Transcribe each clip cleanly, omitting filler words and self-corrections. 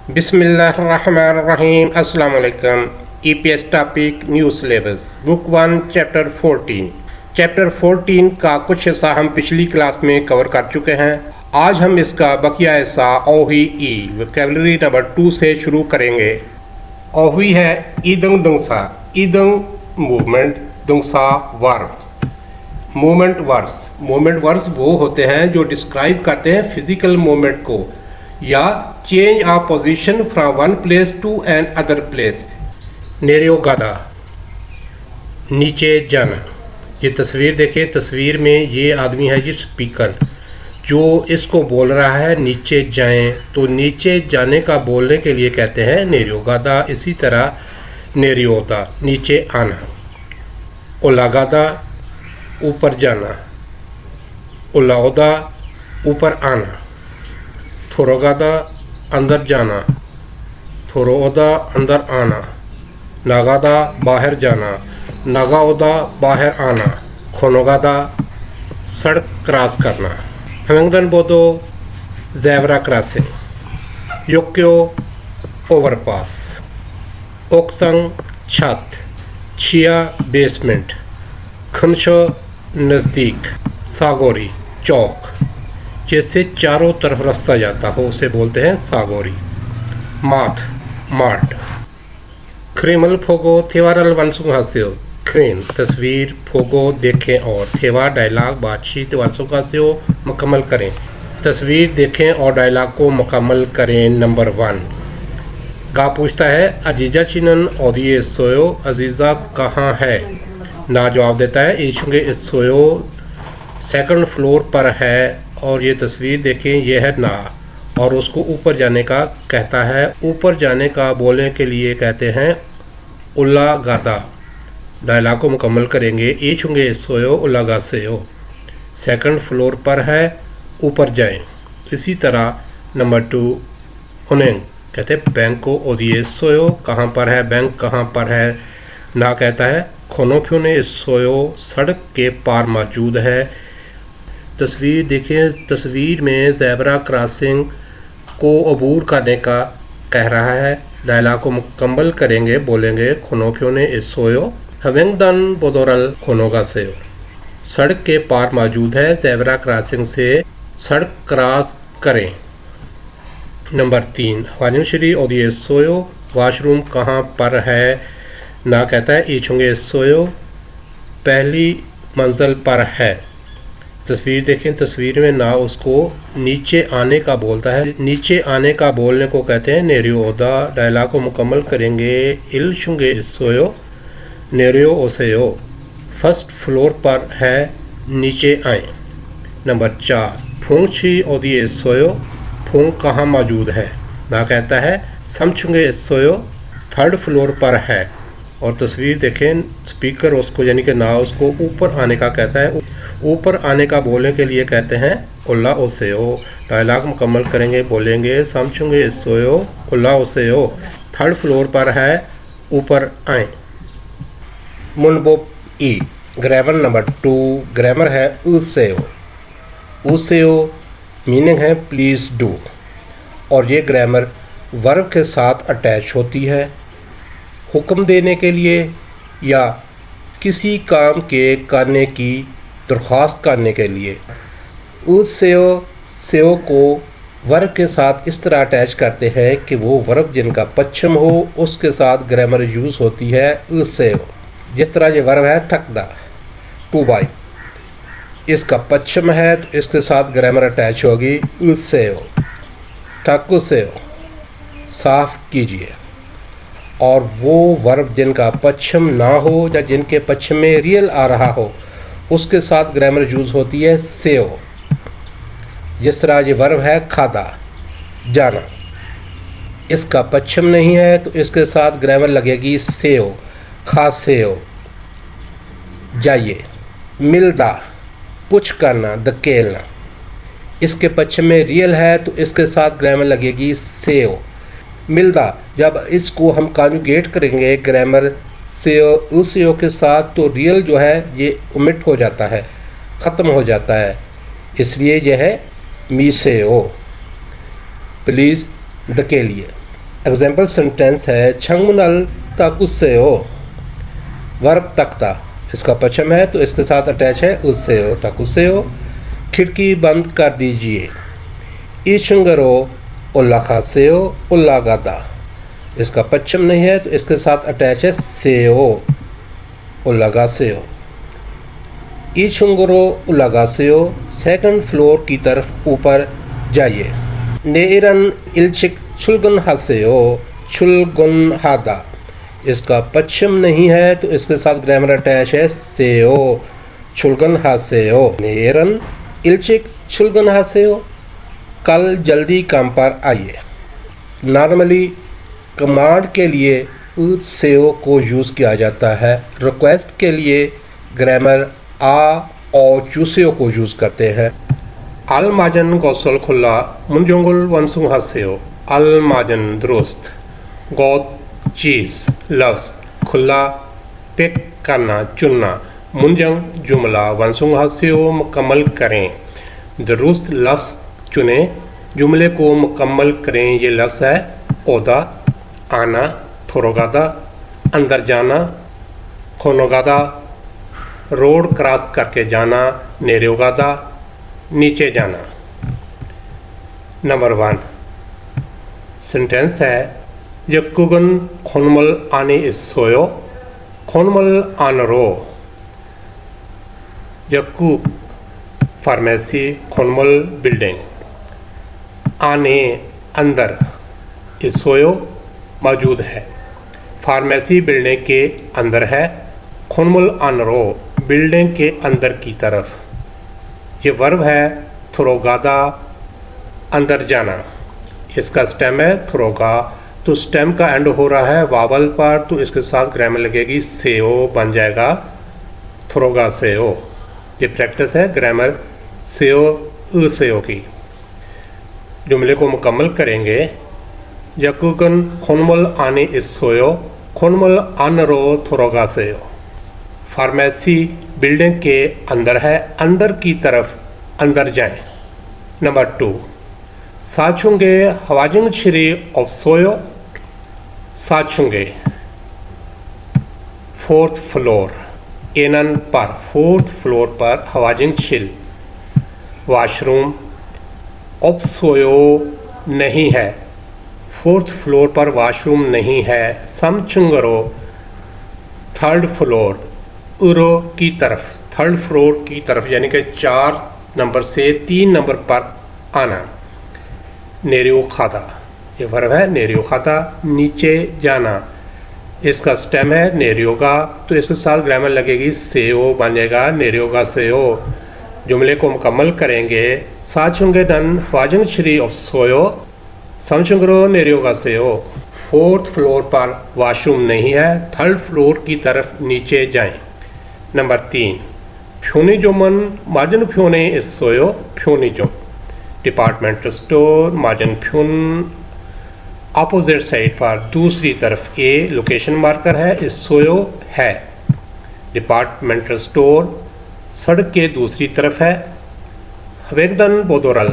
बिस्मिल्लाहिर्रहमानिर्रहीम। अस्सलाम वालेकुम। EPS topic new syllabus book 1 chapter 14 का कुछ हिस्सा हम पिछली क्लास में कवर कर चुके हैं। आज हम इसका बकिया हिस्सा ओही वोकैबुलरी नंबर 2 से शुरू करेंगे। ओही है ईदंग दुंगसा, ईदंग मूवमेंट, दुंगसा वर्ब्स। मूवमेंट वर्ब्स वो होते हैं जो डिस्क्राइब करते हैं फिजिकल मूवमेंट को या change of position from one place to another place. नेरियोगादा, नीचे जाना। ये तस्वीर देखें, तस्वीर में ये आदमी है जी स्पीकर, जो इसको बोल रहा है नीचे जाएं, तो नीचे जाने का बोलने के लिए कहते हैं नेरियोगादा। इसी तरह नेरियोदा, नीचे आना। ओलागादा, ऊपर जाना। ओलाओदा, ऊपर आना। थोरोगादा, अंदर जाना। थोरोदा, अंदर आना। नागादा, बाहर जाना। नागाओदा, बाहर आना। खोनोगादा, सड़क क्रॉस करना। हमेंगदन बोदो, ज़ेब्रा क्रॉसिंग। योक्यो, ओवरपास। ओक्संग, छत। छिया, बेसमेंट। खनशो, नज़दीक। सागोरी, चौक, जिससे चारों तरफ रास्ता जाता हो उसे बोलते हैं सागोरी। माथ, मार्ट। क्रेमल फोगो थेवारल वंसुंग हास्यो, क्रेन, तस्वीर, फोगो देखें और थेवा डायलॉग, बातचीत, वंसुंग हास्यो मुकम्मल करें। तस्वीर देखें और डायलॉग को मुकम्मल करें। नंबर 1 गा पूछता है अजीजा चिनन ओदिए सोयो, अजीज़ा कहाँ है। ना जवाब देता है ईशुंगे इस सोयो, सेकंड फ्लोर पर है। और ये तस्वीर देखें, यह है ना, और उसको ऊपर जाने का कहता है। ऊपर जाने का बोलने के लिए कहते हैं उल्ला गादा। डायलॉग को मुकम्मल करेंगे। ईचुंगे सोयो उल्ला गासेयो, सेकंड फ्लोर पर है, ऊपर जाएं। इसी तरह नंबर 2 उन्हें कहते हैं बैंक को ओदिए सोयो, कहाँ पर है, बैंक कहाँ पर है। ना कहता है खोनोफ्यो ने सोयो, सड़क के पार मौजूद है। तस्वीर देखें, तस्वीर में ज़ेब्रा क्रॉसिंग को अबूर करने का कह रहा है। डायलॉग को मुकम्मल करेंगे, बोलेंगे खोनोफ्यो ने सोयो हवेंगदन बोदोरल खोनोगा से, सड़क के पार मौजूद है, ज़ेब्रा क्रॉसिंग से सड़क क्रॉस करें। नंबर 3 वानिशरी ओदिए सोयो, वाशरूम कहाँ पर है। ना कहता है ईचुंगे सोयो, पहली मंजिल पर है। तस्वीर देखें, तस्वीर में ना उसको नीचे आने का बोलता है। नीचे आने का बोलने को कहते हैं नेरियोदा। डायलॉग को मुकम्मल करेंगे। इल शुंगे सोयो नेरियो ओसेयो, फर्स्ट फ्लोर पर है, नीचे आए। नंबर 4 फूंग छी ओदिए सोयो, फूंग कहाँ मौजूद है। ना कहता है समझुंगे सोयो, थर्ड फ्लोर पर है। और तस्वीर देखें, स्पीकर उसको यानी कि ना उसको ऊपर आने का कहता है। ऊपर आने का बोलने के लिए कहते हैं उल्ला ओसेयो। डायलॉग मुकम्मल करेंगे, बोलेंगे समझुंगे सोयो उल्ला ओसेयो, थर्ड फ्लोर पर है, ऊपर आए। मुनबोप ई, ग्रामर नंबर 2, ग्रामर है उसेयो। उसेयो मीनिंग है प्लीज़ डू, और ये ग्रामर वर्ब के साथ अटैच होती है हुक्म देने के लिए या किसी काम के करने की दरख्वास्त करने के लिए। उस सेओ को वर्ब के साथ इस तरह अटैच करते हैं कि वो वर्ब जिनका पश्चिम हो उसके साथ ग्रामर यूज़ होती है उस सेओ। जिस तरह ये वर्ब है थकदा, टू बाई, इसका पश्चिम है तो इसके साथ ग्रामर अटैच होगी उस सेओ। थकु सेओ, साफ कीजिए। और वो वर्ब जिनका पश्चिम ना हो या जिनके पश्चिम में रियल आ रहा हो उसके साथ ग्रामर यूज़ होती है सेओ। जिस तरह ये वर्ब है खादा, जाना, इसका पश्चिम नहीं है तो इसके साथ ग्रामर लगेगी सेओ, खासेओ, जाइए। मिलदा, पुछ करना, धकेलना, इसके पश्चिम में रियल है तो इसके साथ ग्रामर लगेगी सेओ। मिलदा, जब इसको हम कॉन्जुगेट करेंगे ग्रामर से उसेओ के साथ तो रियल जो है ये ओमिट हो जाता है, ख़त्म हो जाता है, इसलिए यह है मीसेओ, प्लीज़ धकेलिए। एग्जाम्पल सेंटेंस है छंगमुनल ताकुसेओ, वर्ब तख्ता, इसका पश्चिम है तो इसके साथ अटैच है उसेओ, ताकुसेओ। खिड़की बंद कर दीजिए। ईशुंगरो उल्लाखासेओ, उल्लागादा, इसका पश्चिम नहीं है तो इसके साथ अटैच है सेओ, उल्लागासेओ। ईशुंगरो उल्लागासेओ, सेकंड फ्लोर की तरफ ऊपर जाइए। नेरन इल्चिक चुलगुन हासेओ, चुलगुन हादा, इसका पश्चिम नहीं है तो इसके साथ ग्रामर अटैच है सेओ, चुलगुन हासेओ। नेरन इल्चिक चुलगुन हासेओ, कल जल्दी काम पर आइए। नॉर्मली कमांड के लिए सेओ को यूज़ किया जाता है, रिक्वेस्ट के लिए ग्रामर आ और चूसेओ को यूज़ करते हैं। अल माजन गौसल खुला मुंजोंगुल वंसुंग हासेओ, अल माजन दुरुस्त, गौत चीज़, लफ्ज़, खुला पिक करना चुनना, मुंजंग जुमला, वंसुंग हासेओ मुकम्मल करें, दुरुस्त लफ्ज़ चुने, जुमले को मुकम्मल करें। ये लफ्ज़ है ओदा, आना, थोरोगादा, अंदर जाना, खोनोगादा, रोड क्रॉस करके जाना, नेरोगादा, नीचे जाना। नंबर 1 सेंटेंस है यकुगन खोनमल आने इसोयो, खोनमल आनरो। यक्कू फार्मेसी, खोनमल बिल्डिंग, आने अंदर, इसोयो मौजूद है, फार्मेसी बिल्डिंग के अंदर है, खोनमल आनरो बिल्डिंग के अंदर की तरफ। ये वर्ब है थ्रोगादा, अंदर जाना, इसका स्टेम है थ्रोगा, तो स्टेम का एंड हो रहा है वावल पर तो इसके साथ ग्रामर लगेगी सेओ, बन जाएगा थ्रोगा सेओ। ये प्रैक्टिस है ग्रामर सेओ सेओ की। जुमले को मुकम्मल करेंगे। यकुगन खोनमल आने इसोयो, खोनमल आनरो थ्रोगा सेओ। फार्मेसी बिल्डिंग के अंदर है, अंदर की तरफ अंदर जाएं। नंबर 2 साचुंगे हवाजिंग श्री ऑफसोयो, साचुंगे 4th फ्लोर, एनन पर 4th फ्लोर पर हवाजिंग छिल, वॉशरूम, ऑफसोयो नहीं है, 4th फ्लोर पर वॉशरूम नहीं है, समचुंगरो 3rd फ्लोर, उरो की तरफ, 3rd फ्लोर की तरफ यानी कि 4 नंबर से 3 नंबर पर आना। नेरियो खाता, ये वर्ब है नेरियो खाता, नीचे जाना, इसका स्टेम है नेरियोगा तो इसके साथ ग्रामर लगेगी सेओ, बन जाएगा नेरियोगा सेओ। जुमले को मुकम्मल करेंगे। साचुंगे दन वाजंग श्री ऑफ सोयो, समचुंगरो नेरियोगा सेओ। 4th फ्लोर पर वॉशरूम नहीं है, 3rd फ्लोर की तरफ नीचे जाएं। नंबर 3 फ्योनी जोमन माजन फ्योने इस सोयो, फ्योनी जो डिपार्टमेंटल स्टोर, माजन फ्यून अपोजिट साइड पर दूसरी तरफ, ए लोकेशन मार्कर है, इस सोयो है, डिपार्टमेंटल स्टोर सड़क के दूसरी तरफ है। वेगदन बोदोरल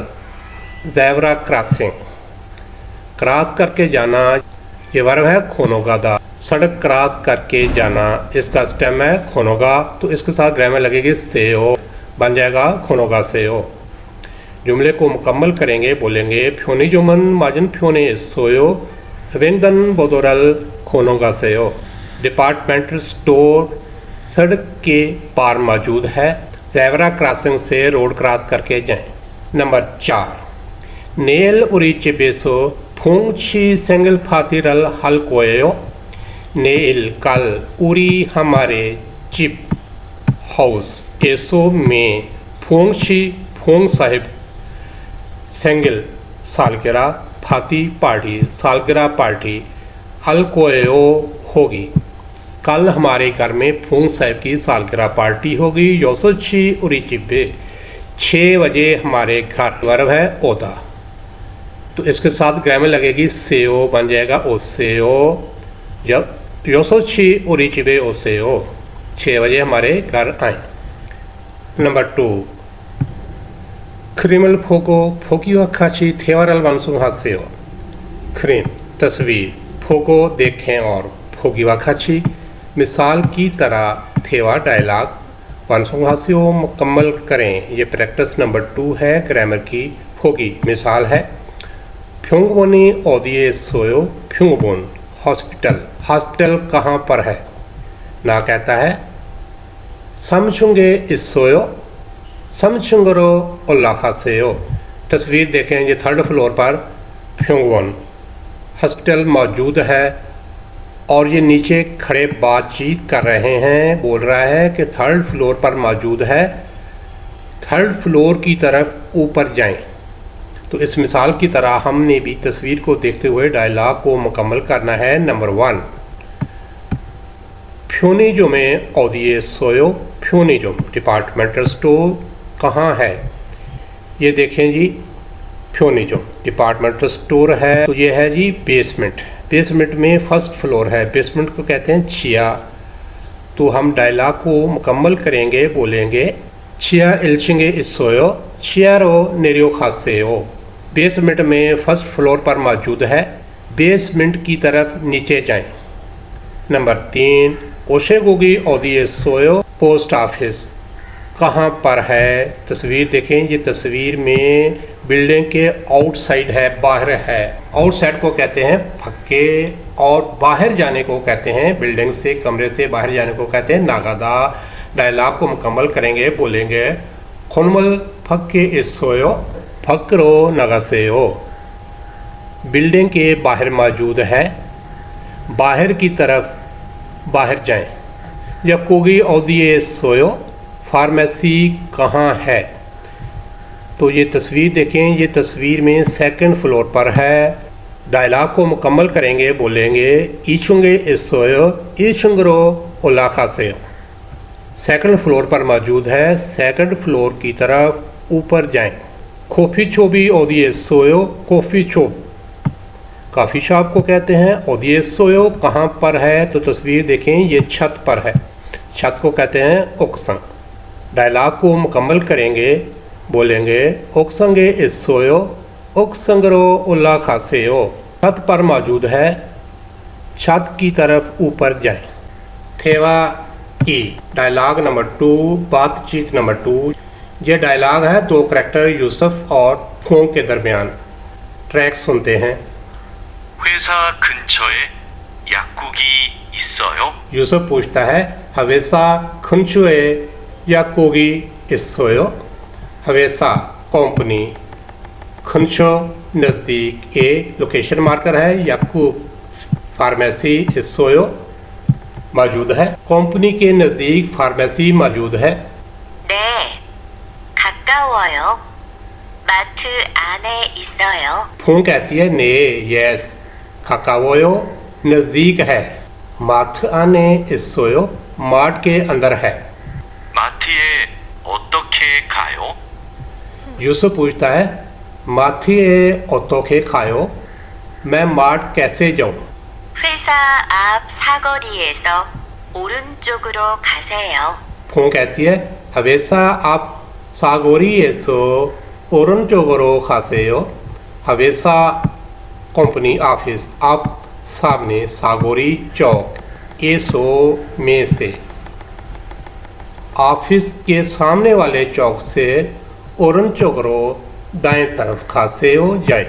ज़ेब्रा क्रॉसिंग, क्रॉस करके जाना, ये वर्ब है खोनोगादा, सड़क क्रॉस करके जाना, इसका स्टेम है खोनोगा तो इसके साथ ग्रामर लगेगी सेओ, बन जाएगा खोनोगा सेओ। जुमले को मुकम्मल करेंगे, बोलेंगे फ्योनी जोमन माजन फ्योने सोयो, वेंदन बोदोरल खोनोगा सेओ। डिपार्टमेंटल स्टोर सड़क के पार मौजूद है, ज़ेब्रा क्रॉसिंग से रोड क्रॉस करके जाएं। नंबर 4 नेल उरीचे बेसो फूंची सेंगल फातिरल हल कोयो, नेल कल उरी हमारे चिप हाउस एसो में फूंची फूंग साहिब सेंगल सालगिरह, फाती पार्टी, सालगिरह पार्टी, अलकोयो होगी। कल हमारे घर में फूंग साहिब की सालगिरह पार्टी होगी। योसोची उरीचिपे 6 बजे हमारे घर, वर्ब है ओदा तो इसके साथ ग्रामर लगेगी सेओ, बन जाएगा ओसेओ। योसोची उरीचिबे ओसेओ, 6 बजे हमारे घर आए। नंबर 2 क्रीमल फोको फोकियो खाची थेवरल वंसुंग हासेओ, क्रीम तस्वीर फोको देखें और फोगीवा खाची मिसाल की तरह थेवा डायलॉग वानसोंघासियो मुकम्मल करें। ये प्रैक्टिस नंबर 2 है ग्रामर की। फोगी मिसाल है फ्योंगबोनी ओदिए सोयो फ्योंगबोन हॉस्पिटल। हॉस्पिटल कहाँ पर है? ना कहता है समझूंगे इस सोयो समझूंगरो उल्लाखासेयो। तस्वीर देखें, ये 3rd फ्लोर पर फ्योंगबोन हॉस्पिटल मौजूद है और ये नीचे खड़े बातचीत कर रहे हैं। बोल रहा है कि 3rd फ्लोर पर मौजूद है, 3rd फ्लोर की तरफ ऊपर जाएं। तो इस मिसाल की तरह हमने भी तस्वीर को देखते हुए डायलॉग को मुकम्मल करना है। नंबर 1 फ्योनिजो में ओदिए सोयो फ्योनिजो डिपार्टमेंटल स्टोर कहाँ है? ये देखें जी, फ्योनिजो डिपार्टमेंटल स्टोर है तो ये है जी बेसमेंट। बेसमेंट में 1st फ्लोर है, बेसमेंट को कहते हैं छिया। तो हम डायलॉग को मुकम्मल करेंगे, बोलेंगे छिया इल्चिंगे इसोयो छियारो नेरियो खासेयो। बेसमेंट में 1st फ्लोर पर मौजूद है, बेसमेंट की तरफ नीचे जाएं। नंबर 3 ओशेगोगी ओदिए सोयो पोस्ट ऑफिस कहाँ पर है? तस्वीर देखें, ये तस्वीर में बिल्डिंग के आउटसाइड है, बाहर है। आउटसाइड को कहते हैं फक्के और बाहर जाने को कहते हैं, बिल्डिंग से कमरे से बाहर जाने को कहते हैं नागादा। डायलॉग को मुकम्मल करेंगे, बोलेंगे खुनमल फक्के इसोयो फक्रो नगासेयो। बिल्डिंग के बाहर मौजूद है, बाहर की तरफ बाहर जाएं। या कोगी ओदिए सोयो फार्मेसी कहाँ है? तो ये तस्वीर देखें, ये तस्वीर में 2nd फ्लोर पर है। डायलॉग को मुकम्मल करेंगे, बोलेंगे ईचुंगे इसोयो ईचुंगरो उलाखा से। 2nd फ्लोर पर मौजूद है, 2nd फ्लोर की तरफ ऊपर जाएं। कॉफ़ी चोबी ओदिए सोयो कॉफ़ी चोब काफ़ी शॉप को कहते हैं। ओदिए सोयो कहाँ पर है? तो तस्वीर देखें, ये छत पर है, छत को कहते हैं ओक्संग। डायलॉग को मुकम्मल करेंगे, बोलेंगे ओक्संगे इसोयो ओक्संगरो उल्ला खासेयो। छत पर मौजूद है, छत की तरफ ऊपर जाएं। थेवा ई डायलॉग नंबर 2 बातचीत नंबर 2। ये डायलॉग है 2 करैक्टर यूसुफ और फोंग के दरमियान। ट्रैक सुनते हैं। 회사 근처에 약국이 있어요? यूसुफ पूछता है हवेसा खंचुए याकोगी इसोयो। हवेसा कंपनी, खंचो नज़दीक, ए लोकेशन मार्कर है, याकूब फार्मेसी इसोयो मौजूद है। कंपनी के नज़दीक फार्मेसी मौजूद है। 네, 가까워요. 마트 안에 있어요. फोन कहती है ने यस, खाकावोयो नज़दीक है, माथ आने इसोयो मार्ट के अंदर है। 마트에 어떻게 가요? यूसुफ पूछता है माथिए ओतोखे खायो, मैं मार्ट कैसे जाऊं? 회사 앞 사거리에서 오른쪽으로 가세요. फोन कहती है हवेसा आप सागोरी एसो ओरन चोगरो खासेयो। हवेसा कंपनी ऑफिस, आप सामने सागोरी चौक, एसो में से, ऑफिस के सामने वाले चौक से ओरन चोगरो दाएं तरफ खासेयो जाए।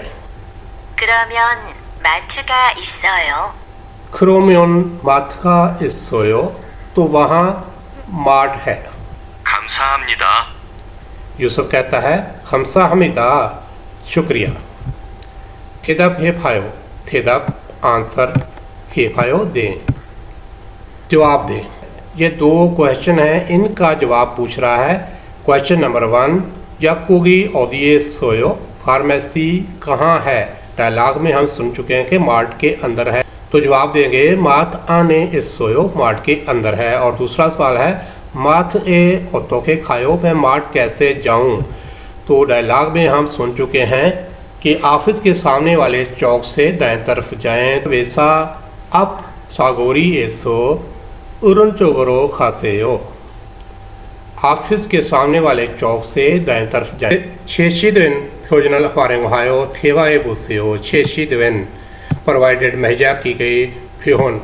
그러면 마트가 있어요. क्रोमियन माथका इसोयो तो वहाँ मार्ट है। 감사합니다. यूसुफ कहता है हमसा हमिदा शुक्रिया। थेदब हे फायो, थेदब आंसर, हे फायो दें, जवाब दें। ये 2 क्वेश्चन हैं, इनका जवाब पूछ रहा है। क्वेश्चन नंबर 1 याकोगी ओदिए सोयो फार्मेसी कहाँ है? डायलॉग में हम सुन चुके हैं कि मार्ट के अंदर है, तो जवाब देंगे माथ आने इस सोयो मार्ट के अंदर है। और दूसरा सवाल है माथ ए ओतो के खायो, मैं मार्ट कैसे जाऊं? तो डायलॉग में हम सुन चुके हैं कि ऑफिस के सामने वाले चौक से दाएं तरफ जाएं। वैसा अप सागोरी एसो उरन चोगरो खासेयो, ऑफिस के सामने वाले चौक से दाएं तरफ जाएं। छेशीद्वेन 표준을 활용하여 대화해 보세요. 최시드웬 प्रोवाइडेड मुहैया की गई फ्यूहन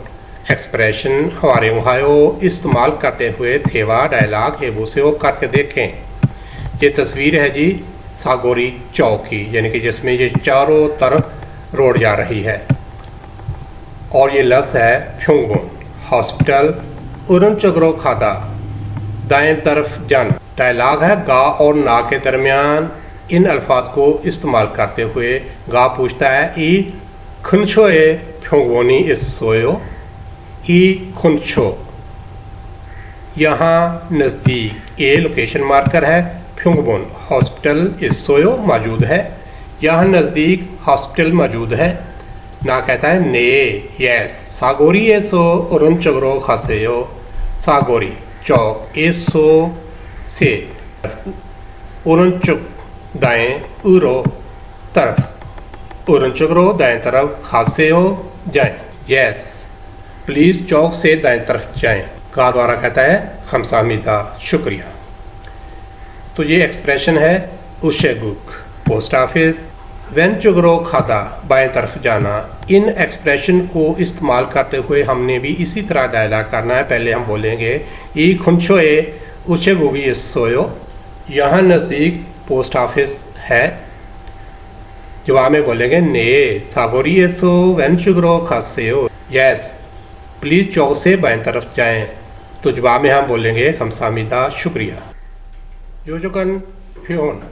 एक्सप्रेशन हमारे वहायो इस्तेमाल करते हुए थेवा डायलॉग हेबूसेओ करके देखें। ये तस्वीर है जी सागोरी चौक की, यानी कि जिसमें ये चारों तरफ रोड जा रही है। और ये लफ्ज़ है फ्यूंगबोन हॉस्पिटल उरनचगरो खादा दाएं तरफ जाना। डायलॉग है गा और ना के दरमियान इन अल्फाज को इस्तेमाल करते हुए गा पूछता है ई खुनछोए फ्यूंगबोनी इस सोयो ई खुनछो। यहाँ नज़दीक ए लोकेशन मार्कर है, फ्यूंगबोन हॉस्पिटल इस सोयो मौजूद है, यहाँ नज़दीक हॉस्पिटल मौजूद है। ना कहता है ने यस सागोरी एसो उरनचगरो खासेयो सागोरी चौक एसो से उरनचुक दाएं उरो तरफ उरनचगरो दाएं तरफ खासेयो जाएं यस प्लीज़ चौक से दाएं तरफ जाएं। का द्वारा कहता है खमसामीदा शुक्रिया। तो ये एक्सप्रेशन है उशेगुक पोस्ट ऑफिस वेंचुगरो खाता बाएं तरफ जाना। इन एक्सप्रेशन को इस्तेमाल करते हुए हमने भी इसी तरह डायलॉग करना है। पहले हम बोलेंगे ई खुनछोए उशेगुगी सोयो, यहाँ नज़दीक पोस्ट ऑफिस है। जवाब में बोलेंगे ने सागोरी एसो वेंचुगरो खासेयो यस प्लीज़ चौक से बाएं तरफ जाएं। तो जवाब में हम बोलेंगे खमसामीदा शुक्रिया। योजकन फ्यून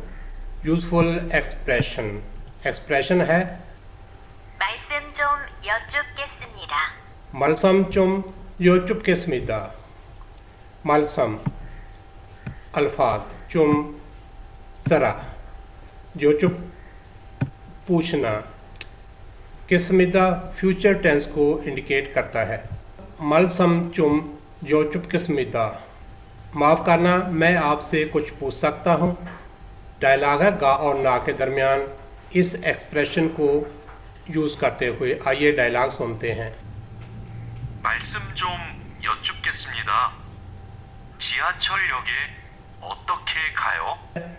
यूजफुल एक्सप्रेशन है 말씀 좀 여쭙겠습니다. मलसम चुम योचुपकेस्मिदा। मलसम अल्फाज चुम ज़रा योचुप पूछना किस्मिदा फ्यूचर टेंस को इंडिकेट करता है। मलसम चुम योचुपकेस्मिदा माफ़ करना मैं आपसे कुछ पूछ सकता हूँ। डायलॉग है गा और ना के दरमियान इस एक्सप्रेशन को यूज़ करते हुए आइए डायलॉग सुनते हैं। 말씀 좀 여쭙겠습니다. 지하철역에 어떻게 가요?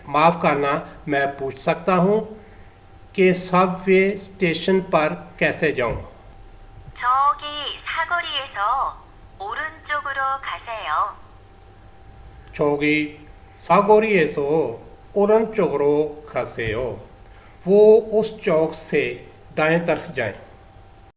माफ़ करना मैं पूछ सकता हूँ कि सबवे स्टेशन पर कैसे जाऊँ। 저기 사거리에서 오른쪽으로 가세요. 저기 사거리에서 오른쪽으로 가세요। वो उस चौक से दाएं तरफ जाएं।